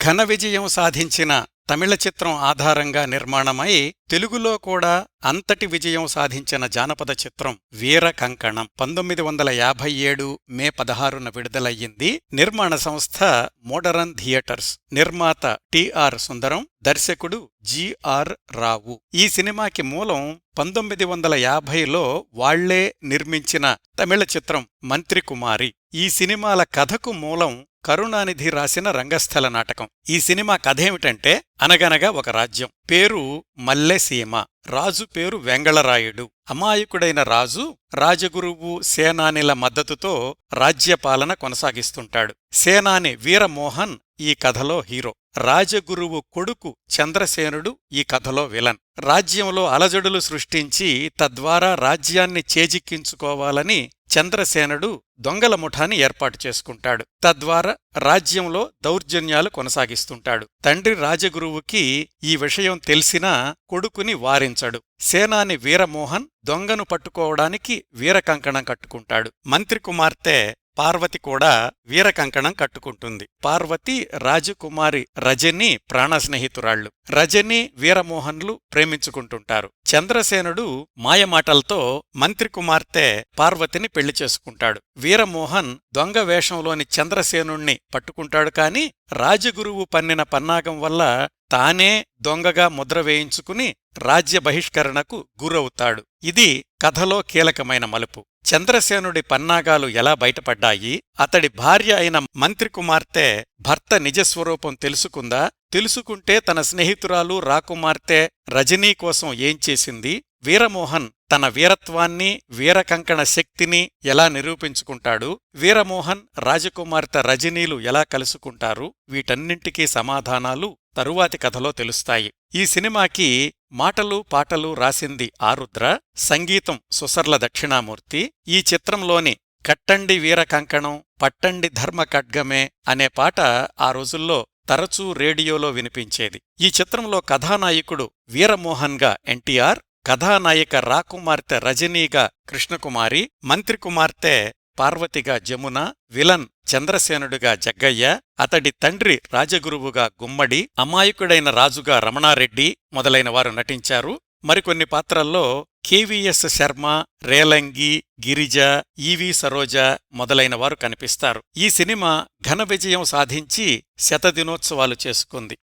ఘన విజయం సాధించిన తమిళ చిత్రం ఆధారంగా నిర్మాణమై తెలుగులో కూడా అంతటి విజయం సాధించిన జానపద చిత్రం వీర కంకణం 1957 మే 16న విడుదలయ్యింది. నిర్మాణ సంస్థ మోడరన్ థియేటర్స్. నిర్మాత టి.ఆర్. సుందరం, దర్శకుడు జి.ఆర్. రావు. ఈ సినిమాకి మూలం 1950లో వాళ్లే నిర్మించిన తమిళ చిత్రం మంత్రి కుమారి. ఈ సినిమాల కథకు మూలం కరుణానిధి రాసిన రంగస్థల నాటకం. ఈ సినిమా కథేమిటంటే, అనగనగా ఒక రాజ్యం. పేరు మల్లెసీమ. రాజు పేరు వెంగళరాయుడు. అమాయకుడైన రాజు రాజగురువు సేనానిల మద్దతుతో రాజ్యపాలన కొనసాగిస్తుంటాడు. సేనాని వీరమోహన్ ఈ కథలో హీరో. రాజగురువు కొడుకు చంద్రసేనుడు ఈ కథలో విలన్. రాజ్యంలో అలజడులు సృష్టించి తద్వారా రాజ్యాన్ని చేజిక్కించుకోవాలని చంద్రసేనుడు దొంగల ముఠాని ఏర్పాటు చేసుకుంటాడు. తద్వారా రాజ్యంలో దౌర్జన్యాలు కొనసాగిస్తుంటాడు. తండ్రి రాజగురువుకి ఈ విషయం తెలిసినా కొడుకుని వారించడు. సేనాని వీరమోహన్ దొంగను పట్టుకోవడానికి వీరకంకణం కట్టుకుంటాడు. మంత్రి కుమార్తె పార్వతి కూడా వీరకంకణం కట్టుకుంటుంది. పార్వతి రాజకుమారి రజని ప్రాణస్నేహితురాళ్లు. రజని వీరమోహన్లు ప్రేమించుకుంటుంటారు. చంద్రసేనుడు మాయమాటలతో మంత్రి కుమార్తె పార్వతిని పెళ్లి చేసుకుంటాడు. వీరమోహన్ దొంగ వేషంలోని చంద్రసేనుణ్ణి పట్టుకుంటాడు. కాని రాజగురువు పన్నిన పన్నాగం వల్ల తానే దొంగగా ముద్ర వేయించుకుని రాజ్య బహిష్కరణకు గురవుతాడు. ఇది కథలో కీలకమైన మలుపు. చంద్రసేనుడి పన్నాగాలు ఎలా బయటపడ్డాయి? అతడి భార్య అయిన మంత్రి కుమార్తె భర్త నిజస్వరూపం తెలుసుకుందా? తెలుసుకుంటే తన స్నేహితురాలు రాకుమార్తె రజనీ కోసం ఏం చేసింది? వీరమోహన్ తన వీరత్వాన్ని, వీరకంకణ శక్తిని ఎలా నిరూపించుకుంటాడు? వీరమోహన్, రాజకుమార్తె రజనీలు ఎలా కలుసుకుంటారు? వీటన్నింటికీ సమాధానాలు తరువాతి కథలో తెలుస్తాయి. ఈ సినిమాకి మాటలు పాటలు రాసింది ఆరుద్ర, సంగీతం సుసర్ల దక్షిణామూర్తి. ఈ చిత్రంలోని కట్టండి వీరకంకణం, పట్టండి ధర్మ ఖడ్గమే అనే పాట ఆ రోజుల్లో తరచూ రేడియోలో వినిపించేది. ఈ చిత్రంలో కథానాయకుడు వీరమోహన్గా ఎన్టీఆర్, కథానాయిక రాకుమార్తె రజనీగా కృష్ణకుమారి, మంత్రి కుమార్తె పార్వతిగా జమున, విలన్ చంద్రసేనుడుగా జగ్గయ్య, అతడి తండ్రి రాజగురువుగా గుమ్మడి, అమాయకుడైన రాజుగా రమణారెడ్డి మొదలైనవారు నటించారు. మరికొన్ని పాత్రల్లో కెవిఎస్ శర్మ, రేలంగి, గిరిజ, ఈవి సరోజ మొదలైనవారు కనిపిస్తారు. ఈ సినిమా ఘన విజయం సాధించి శతదినోత్సవాలు చేసుకుంది.